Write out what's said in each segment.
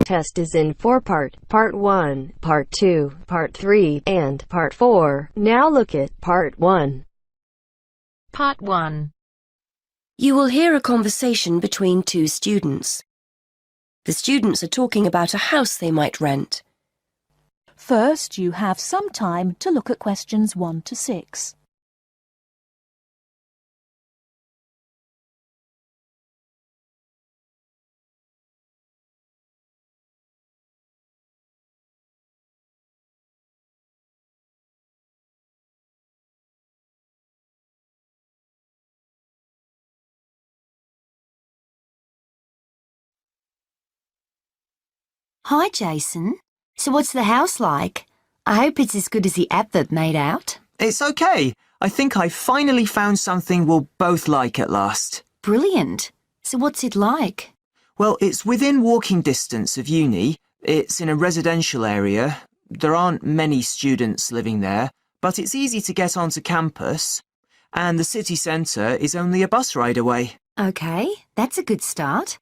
Test is in 4 parts. Part 1, Part 2, Part 3, and Part 4. Now look at Part 1. Part 1. You will hear a conversation between two students. The students are talking about a house they might rent. First, you have some time to look at questions 1 to 6. Hi, Jason. So what's the house like? I hope it's as good as the advert made out. It's okay. I think I finally found something we'll both like at last. Brilliant. So what's it like? Well, it's within walking distance of uni. It's in a residential area. There aren't many students living there, but it's easy to get onto campus. And the city centre is only a bus ride away. Okay, that's a good start.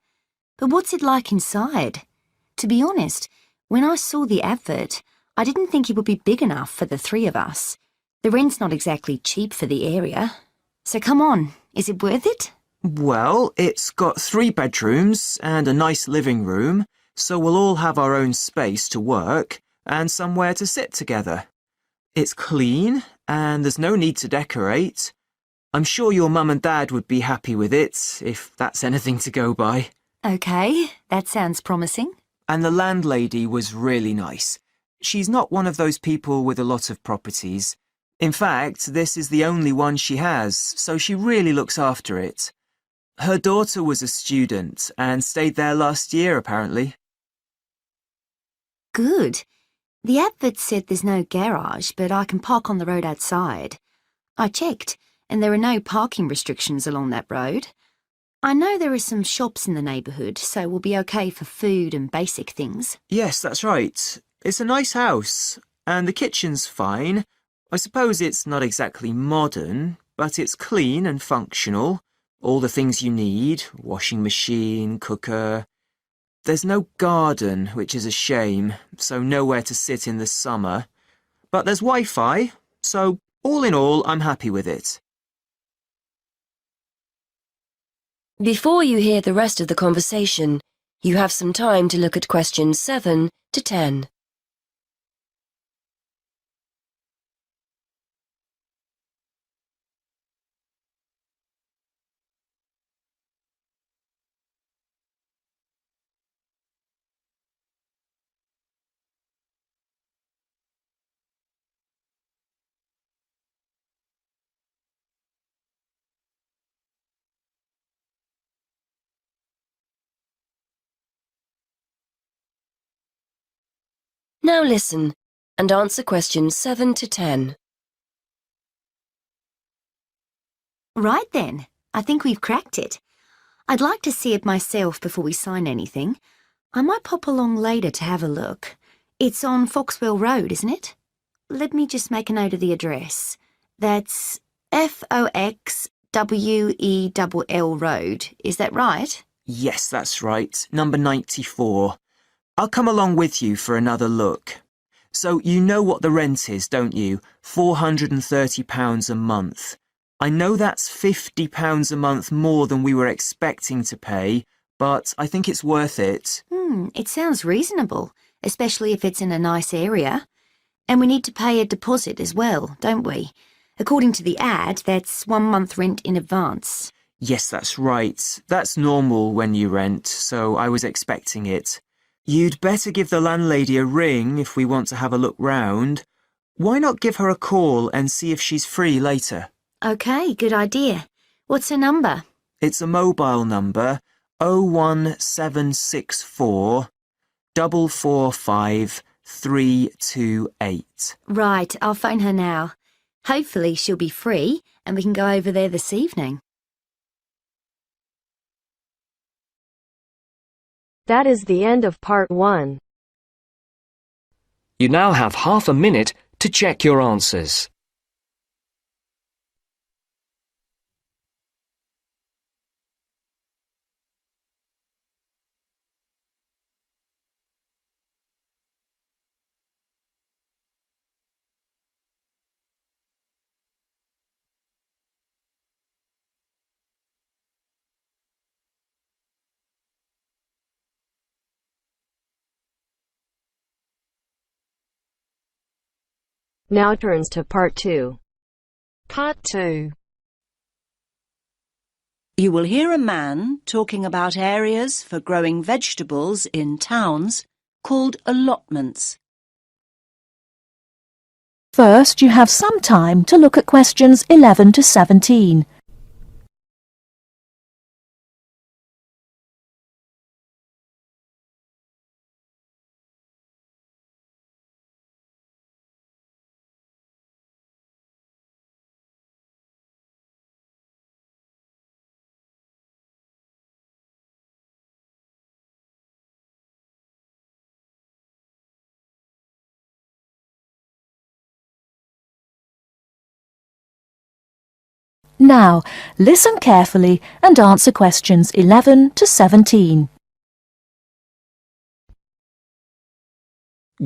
But what's it like inside? To be honest, when I saw the advert, I didn't think it would be big enough for the 3 of us. The rent's not exactly cheap for the area. So come on, is it worth it? Well, it's got 3 bedrooms and a nice living room, so we'll all have our own space to work and somewhere to sit together. It's clean and there's no need to decorate. I'm sure your mum and dad would be happy with it, if that's anything to go by. Okay, that sounds promising. And the landlady was really nice. She's not one of those people with a lot of properties. In fact, this is the only one she has, so she really looks after it. Her daughter was a student and stayed there last year, apparently. Good. The advert said there's no garage, but I can park on the road outside. I checked, and there are no parking restrictions along that road. I know there are some shops in the neighbourhood, so we'll be okay for food and basic things. Yes, that's right. It's a nice house, and the kitchen's fine. I suppose it's not exactly modern, but it's clean and functional. All the things you need, washing machine, cooker. There's no garden, which is a shame, so nowhere to sit in the summer. But there's Wi-Fi, so all in all, I'm happy with it. Before you hear the rest of the conversation, you have some time to look at questions 7 to 10. Now listen and answer questions 7 to 10. Right then, I think we've cracked it. I'd like to see it myself before we sign anything. I might pop along later to have a look. It's on Foxwell Road, isn't it? Let me just make a note of the address. That's Foxwell Road, is that right? Yes, that's right. Number 94. I'll come along with you for another look. So you know what the rent is, don't you? £430 a month. I know that's £50 a month more than we were expecting to pay, but I think it's worth it. It sounds reasonable, especially if it's in a nice area. And we need to pay a deposit as well, don't we? According to the ad, that's 1 month rent in advance. Yes, that's right. That's normal when you rent, so I was expecting it. You'd better give the landlady a ring if we want to have a look round. Why not give her a call and see if she's free later? Okay, good idea. What's her number? It's a mobile number, 01764 445 328. Right, I'll phone her now. Hopefully she'll be free and we can go over there this evening. That is the end of Part 1. You now have half a minute to check your answers. Now turns to Part 2. Part 2. You will hear a man talking about areas for growing vegetables in towns called allotments. First, you have some time to look at questions 11 to 17. Now, listen carefully and answer questions 11 to 17.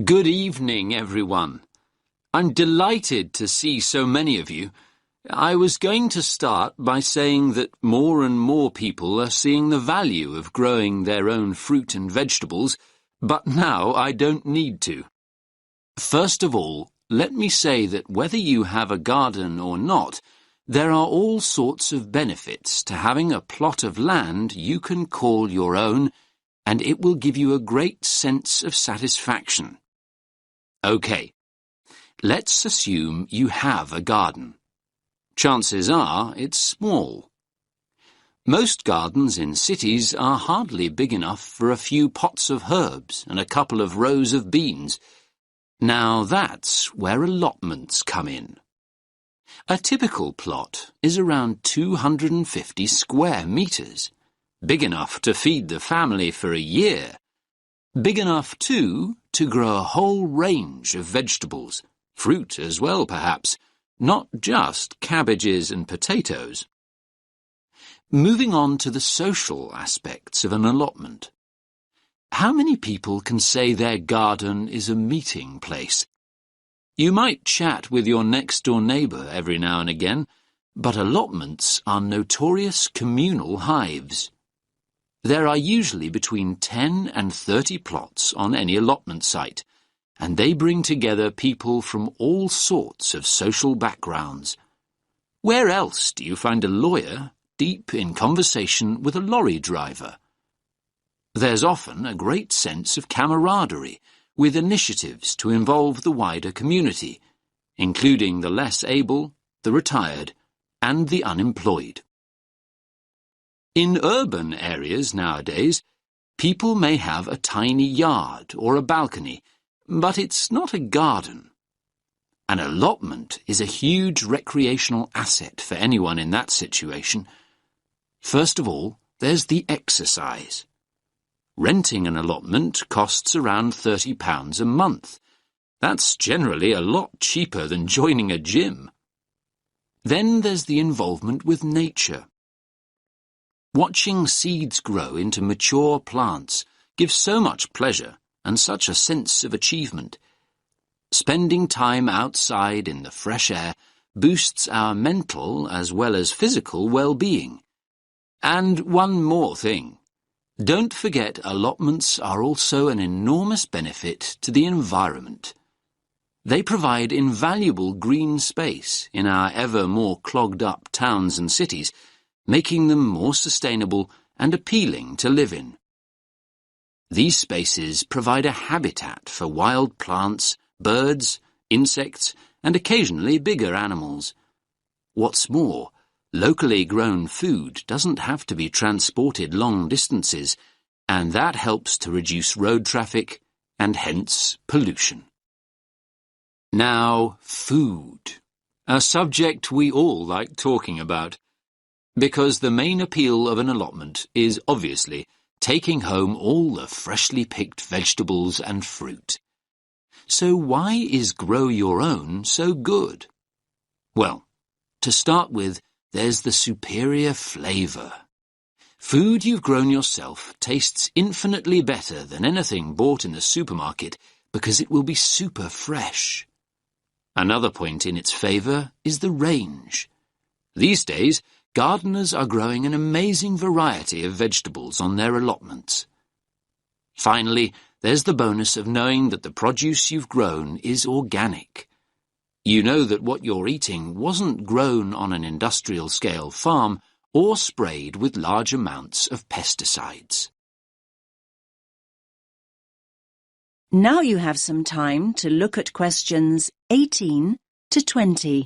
Good evening, everyone. I'm delighted to see so many of you. I was going to start by saying that more and more people are seeing the value of growing their own fruit and vegetables, but now I don't need to. First of all, let me say that whether you have a garden or not, there are all sorts of benefits to having a plot of land you can call your own, and it will give you a great sense of satisfaction. OK, let's assume you have a garden. Chances are it's small. Most gardens in cities are hardly big enough for a few pots of herbs and a couple of rows of beans. Now that's where allotments come in. A typical plot is around 250 square metres, big enough to feed the family for a year. Big enough, too, to grow a whole range of vegetables, fruit as well, perhaps, not just cabbages and potatoes. Moving on to the social aspects of an allotment. How many people can say their garden is a meeting place? You might chat with your next-door neighbour every now and again, but allotments are notorious communal hives. There are usually between 10 and 30 plots on any allotment site, and they bring together people from all sorts of social backgrounds. Where else do you find a lawyer deep in conversation with a lorry driver? There's often a great sense of camaraderie, with initiatives to involve the wider community, including the less able, the retired, and the unemployed. In urban areas nowadays, people may have a tiny yard or a balcony, but it's not a garden. An allotment is a huge recreational asset for anyone in that situation. First of all, there's the exercise. Renting an allotment costs around £30 a month. That's generally a lot cheaper than joining a gym. Then there's the involvement with nature. Watching seeds grow into mature plants gives so much pleasure and such a sense of achievement. Spending time outside in the fresh air boosts our mental as well as physical well-being. And one more thing. Don't forget allotments are also an enormous benefit to the environment. They provide invaluable green space in our ever more clogged-up towns and cities, making them more sustainable and appealing to live in. These spaces provide a habitat for wild plants, birds, insects, and occasionally bigger animals. What's more, locally grown food doesn't have to be transported long distances, and that helps to reduce road traffic and hence pollution. Now, food, a subject we all like talking about, because the main appeal of an allotment is obviously taking home all the freshly picked vegetables and fruit. So why is Grow Your Own so good? Well, to start with, there's the superior flavour. Food you've grown yourself tastes infinitely better than anything bought in the supermarket because it will be super fresh. Another point in its favour is the range. These days, gardeners are growing an amazing variety of vegetables on their allotments. Finally, there's the bonus of knowing that the produce you've grown is organic. You know that what you're eating wasn't grown on an industrial-scale farm or sprayed with large amounts of pesticides. Now you have some time to look at questions 18 to 20.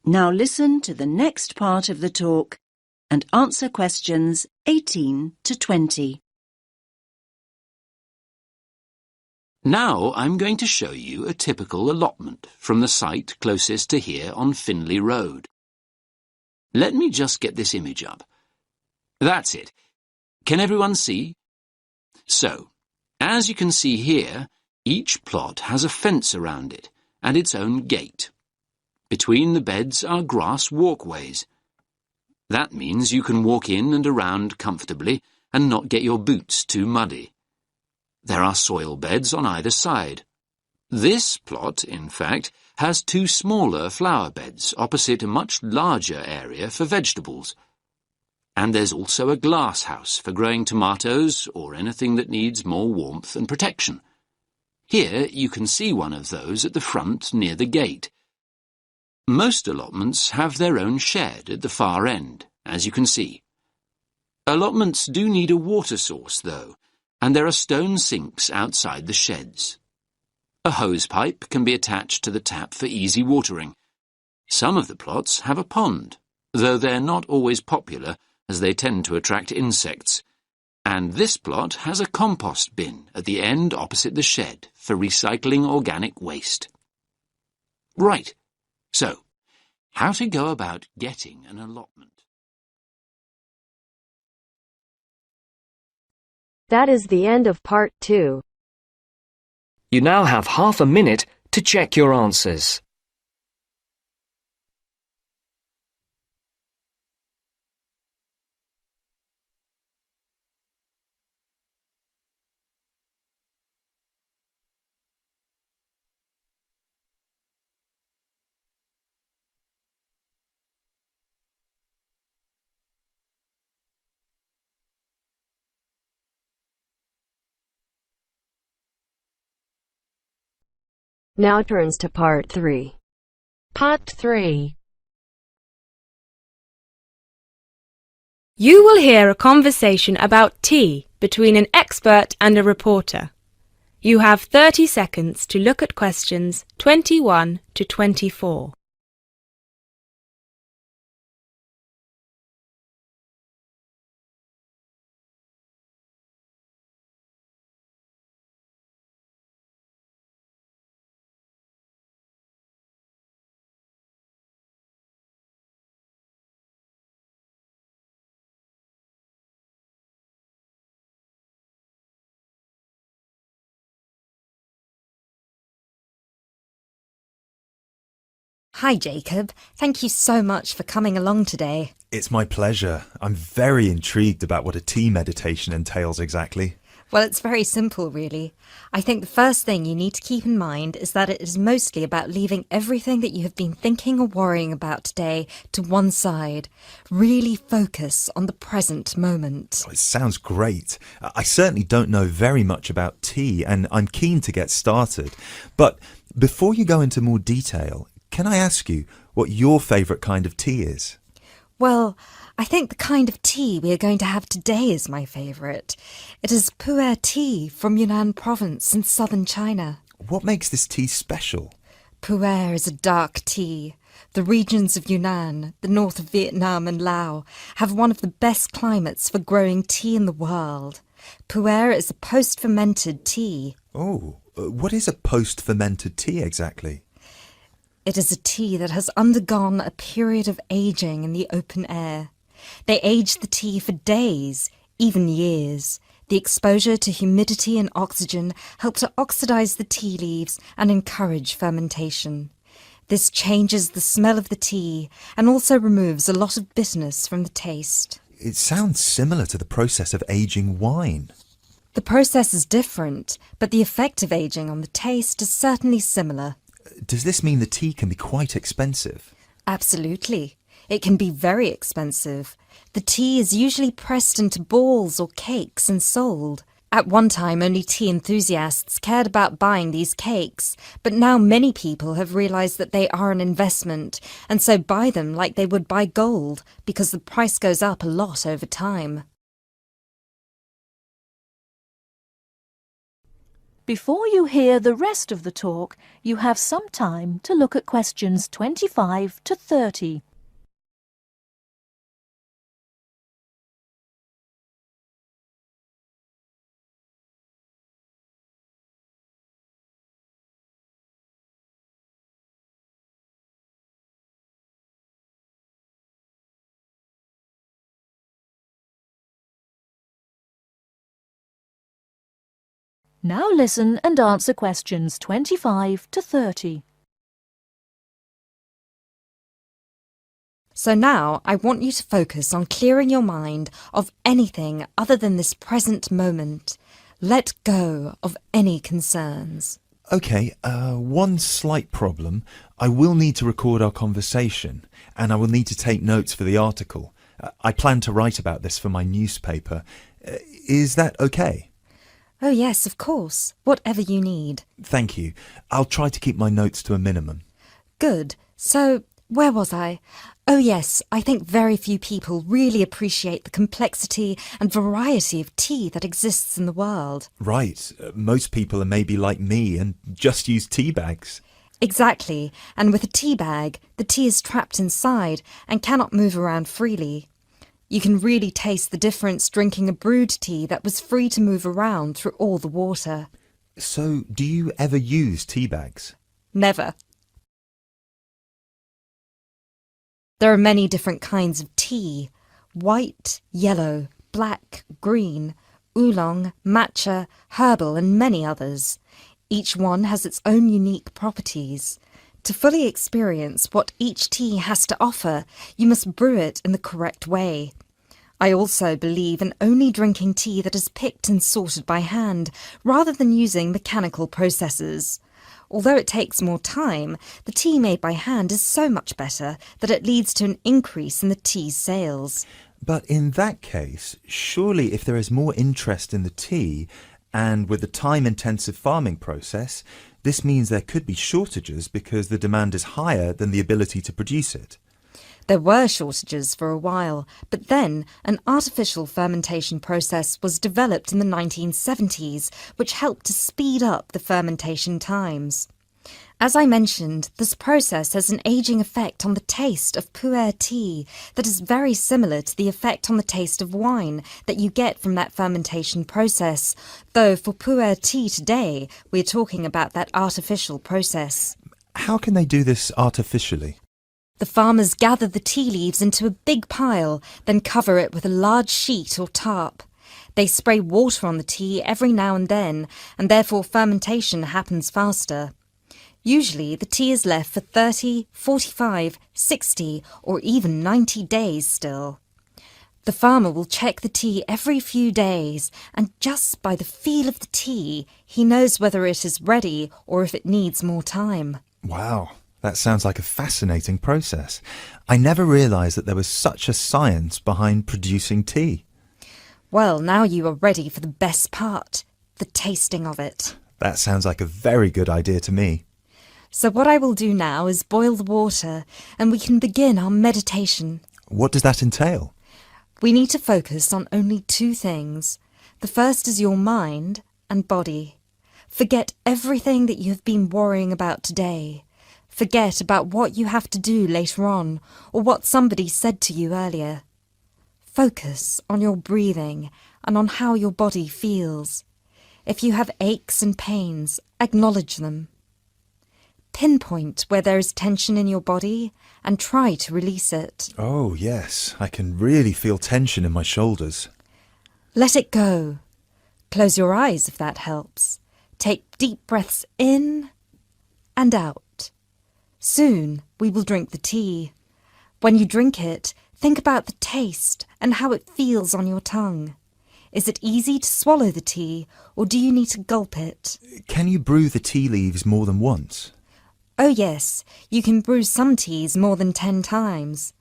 Now listen to the next part of the talk and answer questions 18 to 20. Now I'm going to show you a typical allotment from the site closest to here on Finley Road. Let me just get this image up. That's it. Can everyone see? So, as you can see here, each plot has a fence around it and its own gate. Between the beds are grass walkways. That means you can walk in and around comfortably and not get your boots too muddy. There are soil beds on either side. This plot, in fact, has two smaller flower beds opposite a much larger area for vegetables. And there's also a glass house for growing tomatoes or anything that needs more warmth and protection. Here you can see one of those at the front near the gate. Most allotments have their own shed at the far end, as you can see. Allotments do need a water source, though, and there are stone sinks outside the sheds. A hose pipe can be attached to the tap for easy watering. Some of the plots have a pond, though they're not always popular as they tend to attract insects. And this plot has a compost bin at the end opposite the shed for recycling organic waste. Right. So, how to go about getting an allotment? That is the end of part 2. You now have half a minute to check your answers. Now turns to part 3. Part 3. You will hear a conversation about tea between an expert and a reporter. You have 30 seconds to look at questions 21 to 24. Hi, Jacob. Thank you so much for coming along today. It's my pleasure. I'm very intrigued about what a tea meditation entails exactly. Well, it's very simple, really. I think the first thing you need to keep in mind is that it is mostly about leaving everything that you have been thinking or worrying about today to one side. Really focus on the present moment. It sounds great. I certainly don't know very much about tea, and I'm keen to get started. But before you go into more detail, can I ask you what your favourite kind of tea is? Well, I think the kind of tea we are going to have today is my favourite. It is pu'er tea from Yunnan province in southern China. What makes this tea special? Pu'er is a dark tea. The regions of Yunnan, the north of Vietnam and Laos, have one of the best climates for growing tea in the world. Pu'er is a post-fermented tea. Oh, what is a post-fermented tea exactly? It is a tea that has undergone a period of aging in the open air. They age the tea for days, even years. The exposure to humidity and oxygen help to oxidize the tea leaves and encourage fermentation. This changes the smell of the tea and also removes a lot of bitterness from the taste. It sounds similar to the process of aging wine. The process is different, but the effect of aging on the taste is certainly similar. Does this mean the tea can be quite expensive? Absolutely. It can be very expensive. The tea is usually pressed into balls or cakes and sold. At one time, only tea enthusiasts cared about buying these cakes, but now many people have realised that they are an investment, and so buy them like they would buy gold, because the price goes up a lot over time. Before you hear the rest of the talk, you have some time to look at questions 25 to 30. Now listen and answer questions 25 to 30. So now I want you to focus on clearing your mind of anything other than this present moment. Let go of any concerns. OK, one slight problem. I will need to record our conversation, and I will need to take notes for the article. I plan to write about this for my newspaper. Is that OK? Oh yes, of course. Whatever you need. Thank you. I'll try to keep my notes to a minimum. Good. So, where was I? Oh yes, I think very few people really appreciate the complexity and variety of tea that exists in the world. Right. Most people are maybe like me and just use tea bags. Exactly. And with a tea bag, the tea is trapped inside and cannot move around freely. You can really taste the difference drinking a brewed tea that was free to move around through all the water. So, do you ever use tea bags? Never. There are many different kinds of tea: white, yellow, black, green, oolong, matcha, herbal and many others. Each one has its own unique properties. To fully experience what each tea has to offer, you must brew it in the correct way. I also believe in only drinking tea that is picked and sorted by hand, rather than using mechanical processes. Although it takes more time, the tea made by hand is so much better that it leads to an increase in the tea's sales. But in that case, surely if there is more interest in the tea, and with the time-intensive farming process, this means there could be shortages because the demand is higher than the ability to produce it. There were shortages for a while, but then an artificial fermentation process was developed in the 1970s, which helped to speed up the fermentation times. As I mentioned, this process has an ageing effect on the taste of pu'er tea that is very similar to the effect on the taste of wine that you get from that fermentation process, though for pu'er tea today, we're talking about that artificial process. How can they do this artificially? The farmers gather the tea leaves into a big pile, then cover it with a large sheet or tarp. They spray water on the tea every now and then, and therefore fermentation happens faster. Usually, the tea is left for 30, 45, 60, or even 90 days still. The farmer will check the tea every few days, and just by the feel of the tea, he knows whether it is ready or if it needs more time. Wow. That sounds like a fascinating process. I never realised that there was such a science behind producing tea. Well, now you are ready for the best part, the tasting of it. That sounds like a very good idea to me. So what I will do now is boil the water, and we can begin our meditation. What does that entail? We need to focus on only two things. The first is your mind and body. Forget everything that you have been worrying about today. Forget about what you have to do later on, or what somebody said to you earlier. Focus on your breathing and on how your body feels. If you have aches and pains, acknowledge them. Pinpoint where there is tension in your body and try to release it. Oh, yes. I can really feel tension in my shoulders. Let it go. Close your eyes if that helps. Take deep breaths in and out. Soon we will drink the tea. When you drink it, think about the taste and how it feels on your tongue. Is it easy to swallow the tea, or do you need to gulp it? Can you brew the tea leaves more than once? Oh yes, you can brew some teas more than 10 times.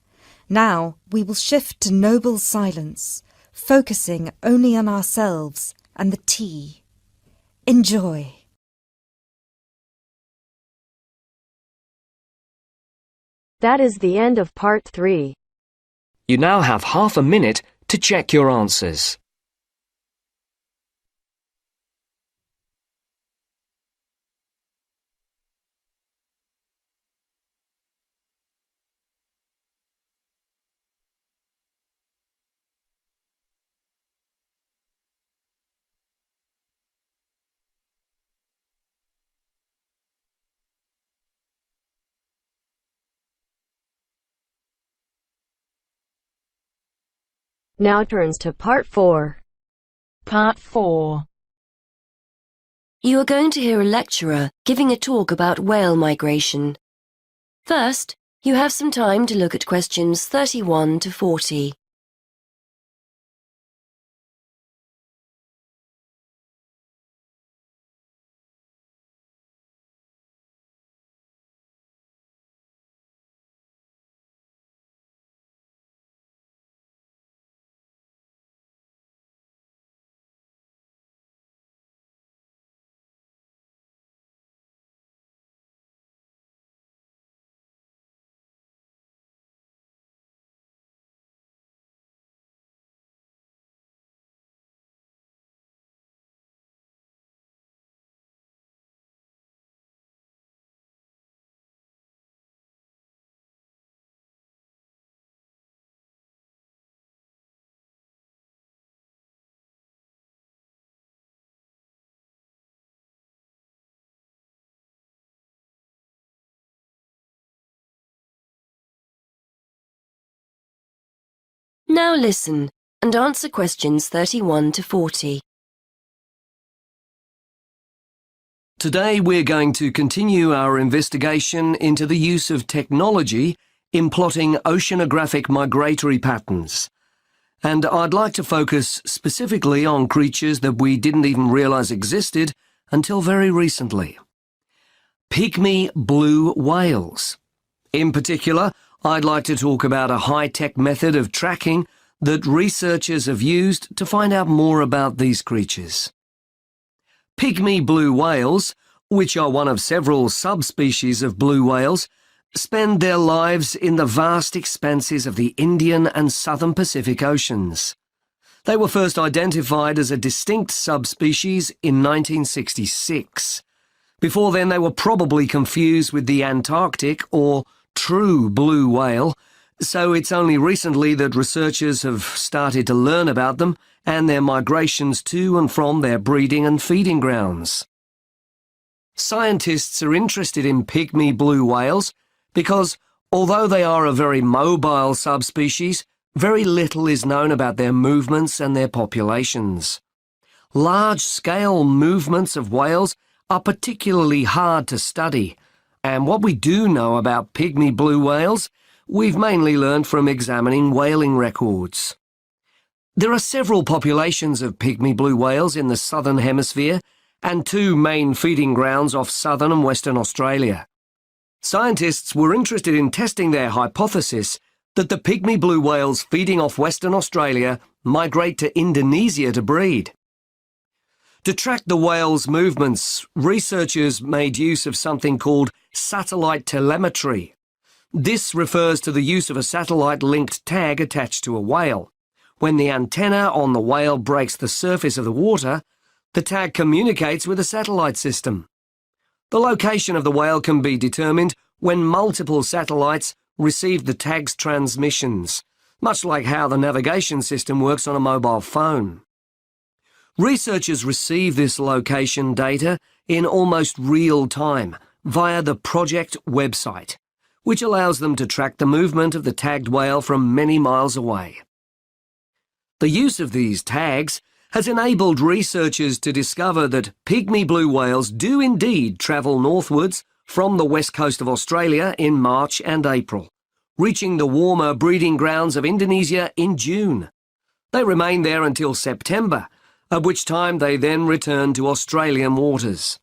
Now we will shift to noble silence, focusing only on ourselves and the tea. Enjoy. That is the end of part 3. You now have half a minute to check your answers. Now turns to part 4. Part 4. You are going to hear a lecturer giving a talk about whale migration. First, you have some time to look at questions 31 to 40. Now listen and answer questions 31 to 40. Today we're going to continue our investigation into the use of technology in plotting oceanographic migratory patterns. And I'd like to focus specifically on creatures that we didn't even realise existed until very recently. Pygmy blue whales. In particular, I'd like to talk about a high-tech method of tracking that researchers have used to find out more about these creatures. Pygmy blue whales, which are one of several subspecies of blue whales, spend their lives in the vast expanses of the Indian and Southern Pacific Oceans. They were first identified as a distinct subspecies in 1966. Before then, they were probably confused with the Antarctic or true blue whale, so it's only recently that researchers have started to learn about them and their migrations to and from their breeding and feeding grounds. Scientists are interested in pygmy blue whales because, although they are a very mobile subspecies, very little is known about their movements and their populations. Large-scale movements of whales are particularly hard to study, and what we do know about pygmy blue whales, we've mainly learned from examining whaling records. There are several populations of pygmy blue whales in the southern hemisphere and 2 main feeding grounds off southern and western Australia. Scientists were interested in testing their hypothesis that the pygmy blue whales feeding off Western Australia migrate to Indonesia to breed. To track the whales' movements, researchers made use of something called satellite telemetry. This refers to the use of a satellite-linked tag attached to a whale. When the antenna on the whale breaks the surface of the water, the tag communicates with a satellite system. The location of the whale can be determined when multiple satellites receive the tag's transmissions, much like how the navigation system works on a mobile phone. Researchers receive this location data in almost real time via the project website, which allows them to track the movement of the tagged whale from many miles away. The use of these tags has enabled researchers to discover that pygmy blue whales do indeed travel northwards from the west coast of Australia in March and April, reaching the warmer breeding grounds of Indonesia in June. They remain there until September, at which time they then return to Australian waters.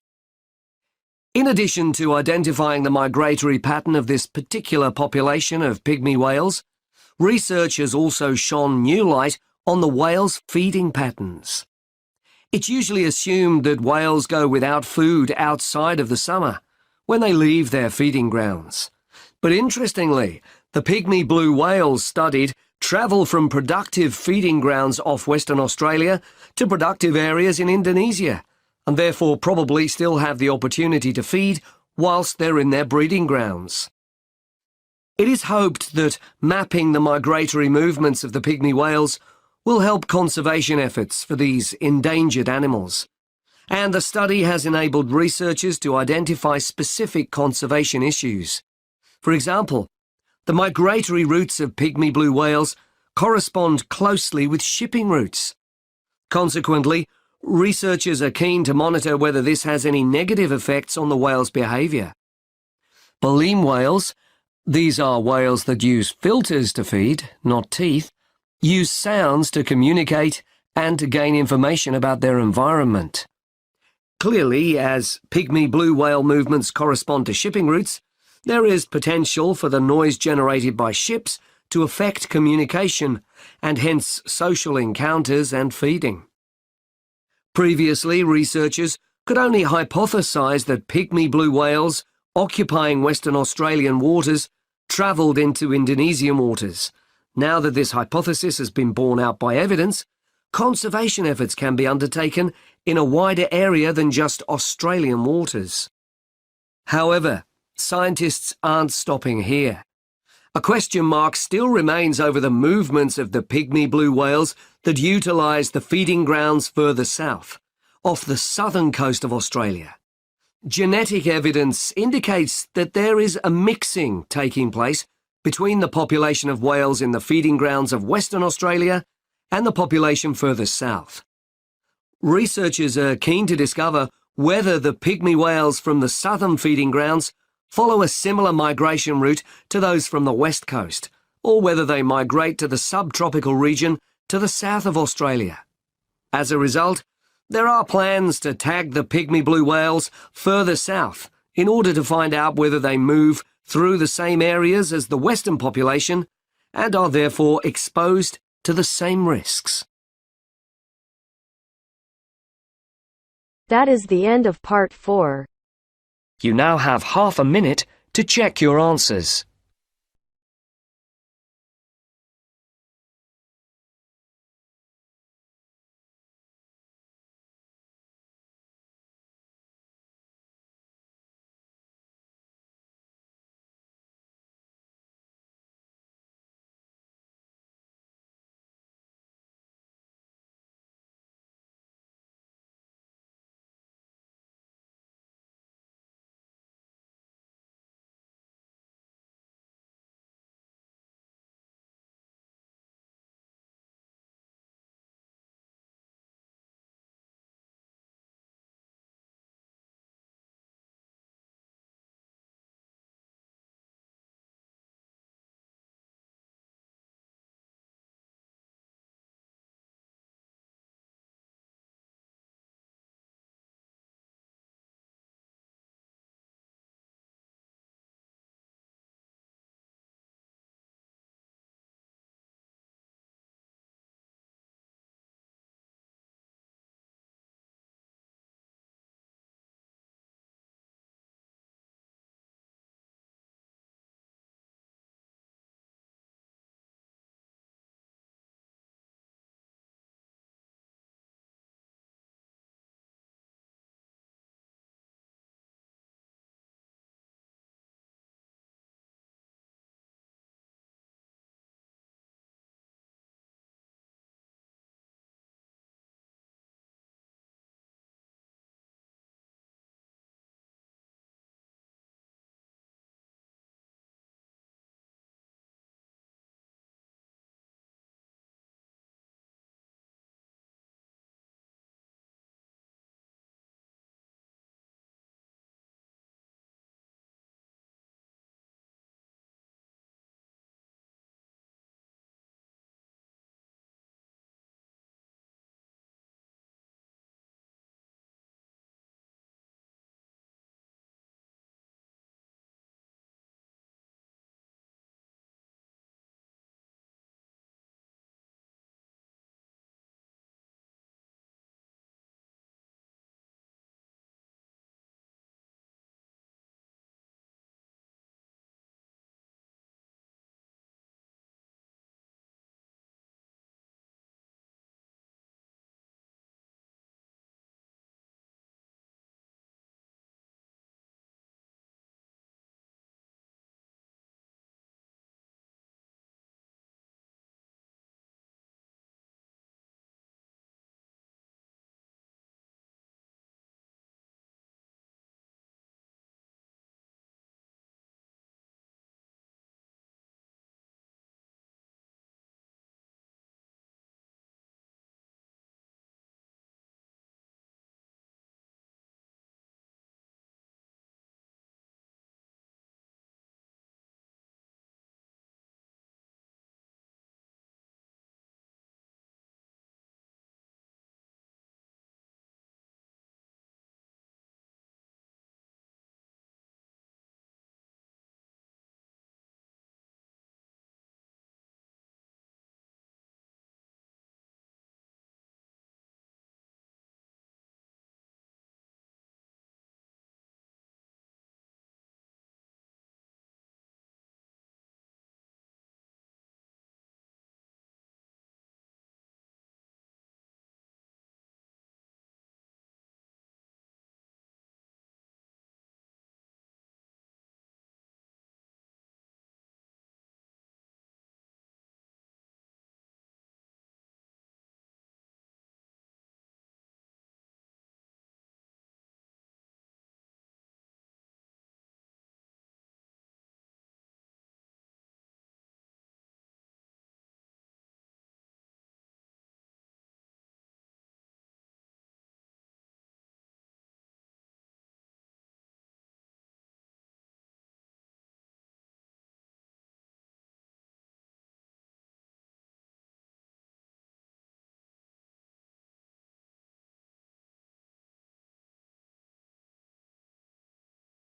In addition to identifying the migratory pattern of this particular population of pygmy whales, research has also shone new light on the whales' feeding patterns. It's usually assumed that whales go without food outside of the summer, when they leave their feeding grounds. But interestingly, the pygmy blue whales studied travel from productive feeding grounds off Western Australia to productive areas in Indonesia, and therefore probably still have the opportunity to feed whilst they're in their breeding grounds. It is hoped that mapping the migratory movements of the pygmy whales will help conservation efforts for these endangered animals. And the study has enabled researchers to identify specific conservation issues. For example, the migratory routes of pygmy blue whales correspond closely with shipping routes. Consequently, researchers are keen to monitor whether this has any negative effects on the whale's behaviour. Baleen whales, these are whales that use filters to feed, not teeth, use sounds to communicate and to gain information about their environment. Clearly, as pygmy blue whale movements correspond to shipping routes, there is potential for the noise generated by ships to affect communication and hence social encounters and feeding. Previously, researchers could only hypothesise that pygmy blue whales occupying Western Australian waters travelled into Indonesian waters. Now that this hypothesis has been borne out by evidence, conservation efforts can be undertaken in a wider area than just Australian waters. However, scientists aren't stopping here. A question mark still remains over the movements of the pygmy blue whales that utilise the feeding grounds further south, off the southern coast of Australia. Genetic evidence indicates that there is a mixing taking place between the population of whales in the feeding grounds of Western Australia and the population further south. Researchers are keen to discover whether the pygmy whales from the southern feeding grounds follow a similar migration route to those from the west coast, or whether they migrate to the subtropical region to the south of Australia. As a result, there are plans to tag the pygmy blue whales further south in order to find out whether they move through the same areas as the western population and are therefore exposed to the same risks. That is the end of part 4. You now have half a minute to check your answers.